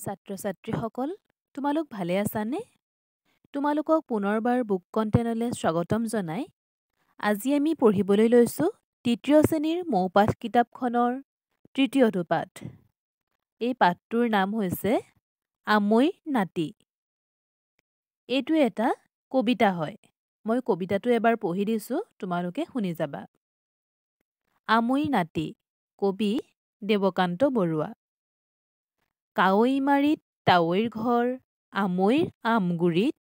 ছাত্ৰ-ছাত্ৰীসকল, তোমালোক ভালে আছানে? তোমালোকক পুনৰবাৰ বুক কণ্টেইনলৈ স্বাগতম জনাই আজি আমি পঢ়িবলৈ লৈছোঁ তৃতীয় শ্ৰেণীৰ মৌপাঠ কিতাপখনৰ তৃতীয়টো পাঠ। এই পাঠটোৰ নাম হৈছে আমৈৰ নাতি। এইটো এটা কবিতা হয়। মই কবিতাটো এবাৰ পঢ়ি দিছোঁ, তোমালোকে শুনি যাবা। আমৈৰ নাতি, কবি দেৱকান্ত বৰুৱা। কাৱৈমাৰীত তাৱৈৰ ঘৰ, আমৈৰ আমগুৰিত,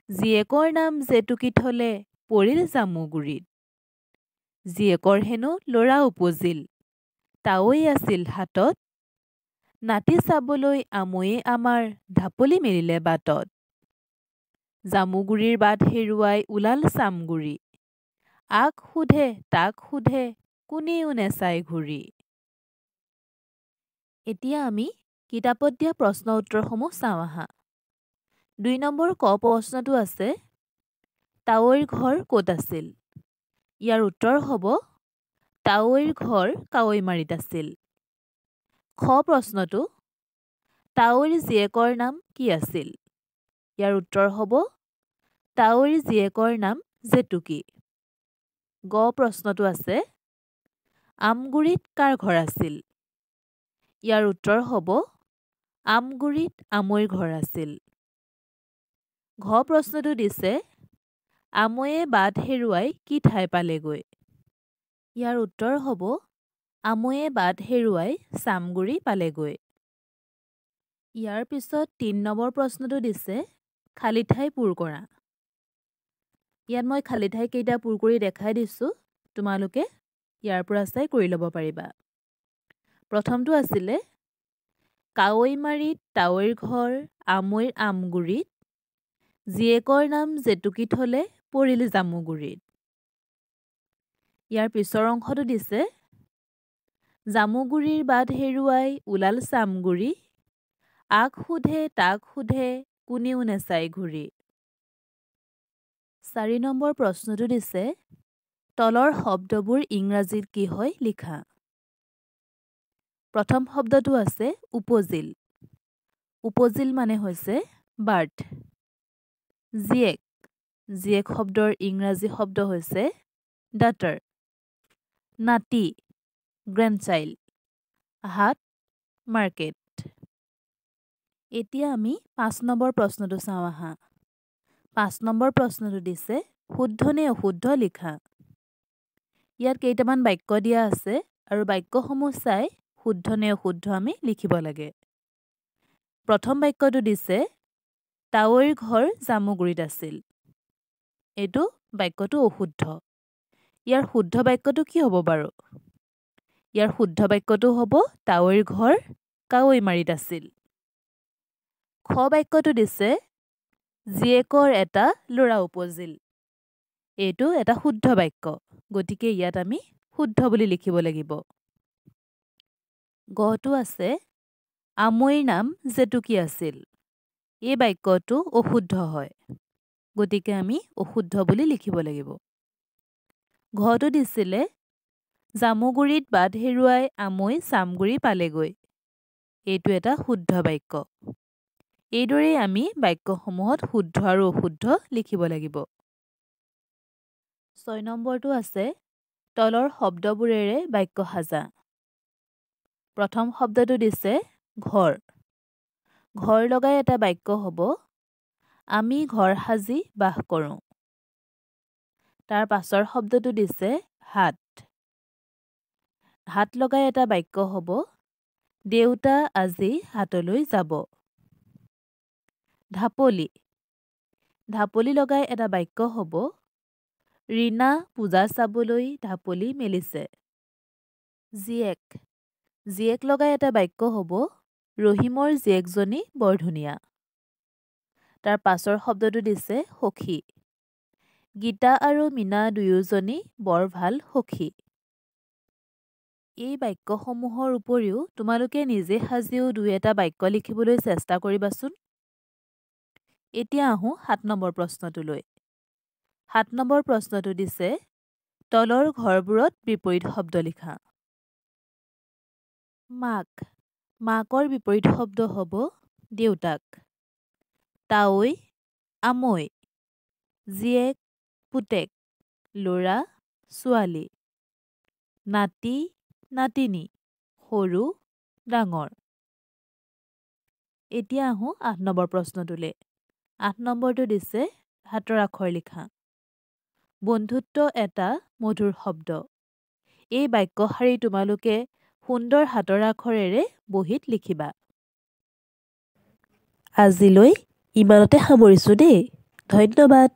জীয়েকৰ নাম জেতুকী থলে পৰিল জামুগুৰিত। জীয়েকৰ হেনো ল'ৰা উপজিল, তাৱৈ আছিল হাতত, নাতি চাবলৈ আমৈয়ে আমাৰ ঢাপলি মেলিলে বাটত। জামুগুৰিৰ বাট হেৰুৱাই ওলাল চামগুৰি, আক সোধে তাক সোধে কোনেও নেচাই ঘূৰি। এতিয়া আমি কিতাপত দিয়া প্ৰশ্ন উত্তৰসমূহ চাওঁ আহা। ২ নম্বৰ ক প্ৰশ্নটো আছে, তাৱৈৰ ঘৰ ক'ত আছিল? ইয়াৰ উত্তৰ হ'ব তাৱৈৰ ঘৰ কাৱৈমাৰীত আছিল। খ প্ৰশ্নটো, তাৱৈৰ জীয়েকৰ নাম কি আছিল? ইয়াৰ উত্তৰ হ'ব তাৱৈৰ জীয়েকৰ নাম জেতুকী। গ প্ৰশ্নটো আছে, আমগুৰিত কাৰ ঘৰ আছিল? ইয়াৰ উত্তৰ হ'ব আমগুৰিত আমৈৰ ঘৰ আছিল। ঘ প্ৰশ্নটো দিছে, আমৈয়ে বাট হেৰুৱাই কি ঠাই পালেগৈ? ইয়াৰ উত্তৰ হ'ব আমৈয়ে বাট হেৰুৱাই চামগুৰি পালেগৈ। ইয়াৰ পিছত ৩ নম্বৰ প্ৰশ্নটো দিছে, খালী ঠাই পূৰ কৰা। ইয়াত মই খালী ঠাই কেইটা পূৰ কৰি দেখাই দিছোঁ, তোমালোকে ইয়াৰ পৰা চাই কৰি ল'ব পাৰিবা। প্ৰথমটো আছিলে, কাৱৈমাৰীত তাৱৈৰ ঘৰ, আমৈৰ আমগুৰিত, জীয়েকৰ নাম জেতুকী থলে পৰিল জামুগুৰিত। ইয়াৰ পিছৰ অংশটো দিছে, জামুগুৰিৰ বাট হেৰুৱাই ওলাল চামগুৰি, আক সোধে তাক সোধে কোনেও নেচাই ঘূৰি। ৪ নম্বৰ প্ৰশ্নটো দিছে, তলৰ শব্দবোৰ ইংৰাজীত কি হয় লিখা। প্ৰথম শব্দটো আছে উপজিল। উপজিল মানে হৈছে বাৰ্থ। জীয়েক, জীয়েক শব্দৰ ইংৰাজী শব্দ হৈছে ডাটাৰ। নাতি, গ্ৰেণ্ডচাইল্ড। হাট, মাৰ্কেট। এতিয়া আমি ৫ নম্বৰ প্ৰশ্নটো চাওঁ আহা। ৫ নম্বৰ প্ৰশ্নটো দিছে, শুদ্ধ নে অশুদ্ধ লিখা। ইয়াত কেইটামান বাক্য দিয়া আছে আৰু বাক্যসমূহ চাই শুদ্ধ নে অশুদ্ধ আমি লিখিব লাগে। প্ৰথম বাক্যটো দিছে, তাৱৈৰ ঘৰ জামুগুৰিত আছিল। এইটো বাক্যটো অশুদ্ধ। ইয়াৰ শুদ্ধ বাক্যটো কি হ'ব বাৰু? ইয়াৰ শুদ্ধ বাক্যটো হ'ব তাৱৈৰ ঘৰ কাৱৈমাৰীত আছিল। খ বাক্যটো দিছে, জীয়েকৰ এটা ল'ৰা উপজিল। এইটো এটা শুদ্ধ বাক্য, গতিকে ইয়াত আমি শুদ্ধ বুলি লিখিব লাগিব। গটো আছে, আমৈৰ নাম জেতুকী আছিল। এই বাক্যটো অশুদ্ধ হয়, গতিকে আমি অশুদ্ধ বুলি লিখিব লাগিব। ঘটো দিছিলে, জামুগুৰিত বাট হেৰুৱাই আমৈ চামগুৰি পালেগৈ। এইটো এটা শুদ্ধ বাক্য। এইদৰেই আমি বাক্যসমূহত শুদ্ধ আৰু অশুদ্ধ লিখিব লাগিব। ৬ নম্বৰটো আছে, তলৰ শব্দবোৰেৰে বাক্য সাজা। প্ৰথম শব্দটো দিছে ঘৰ। ঘৰ লগাই এটা বাক্য হ'ব, আমি ঘৰ সাজি বাস কৰোঁ। তাৰ পাছৰ শব্দটো দিছে হাট। হাট লগাই এটা বাক্য হ'ব, দেউতা আজি হাটলৈ যাব। ঢাপলি। ঢাপলি লগাই এটা বাক্য হ'ব, ৰীণা পূজা চাবলৈ ঢাপলি মেলিছে। জীয়েক। জীয়েক লগাই এটা বাক্য হ'ব, ৰহিমৰ জীয়েকজনী বৰ ধুনীয়া। তাৰ পাছৰ শব্দটো দিছে সখী। গীতা আৰু মীনা দুয়োজনী বৰ ভাল সখী। এই বাক্যসমূহৰ উপৰিও তোমালোকে নিজে সাজিও ২-এটা বাক্য লিখিবলৈ চেষ্টা কৰিবাচোন। এতিয়া আহোঁ ৭ নম্বৰ প্ৰশ্নটোলৈ। ৭ নম্বৰ প্ৰশ্নটো দিছে, তলৰ ঘৰবোৰত বিপৰীত শব্দ লিখা। মাক। মাকৰ বিপৰীত শব্দ হ'ব দেউতাক। তাৱৈ আমৈ, জীয়েক পুতেক, ল'ৰা ছোৱালী, নাতি নাতিনী, সৰু ডাঙৰ। এতিয়া আহোঁ ৮ নম্বৰ প্ৰশ্নটোলৈ। ৮ নম্বৰটো দিছে হাতৰ আখৰ লিখা। বন্ধুত্ব এটা মধুৰ শব্দ। এই বাক্যশাৰী তোমালোকে সুন্দৰ হাতৰ আখৰেৰে বহীত লিখিবা। আজিলৈ ইমানতে সামৰিছোঁ দেই। ধন্যবাদ।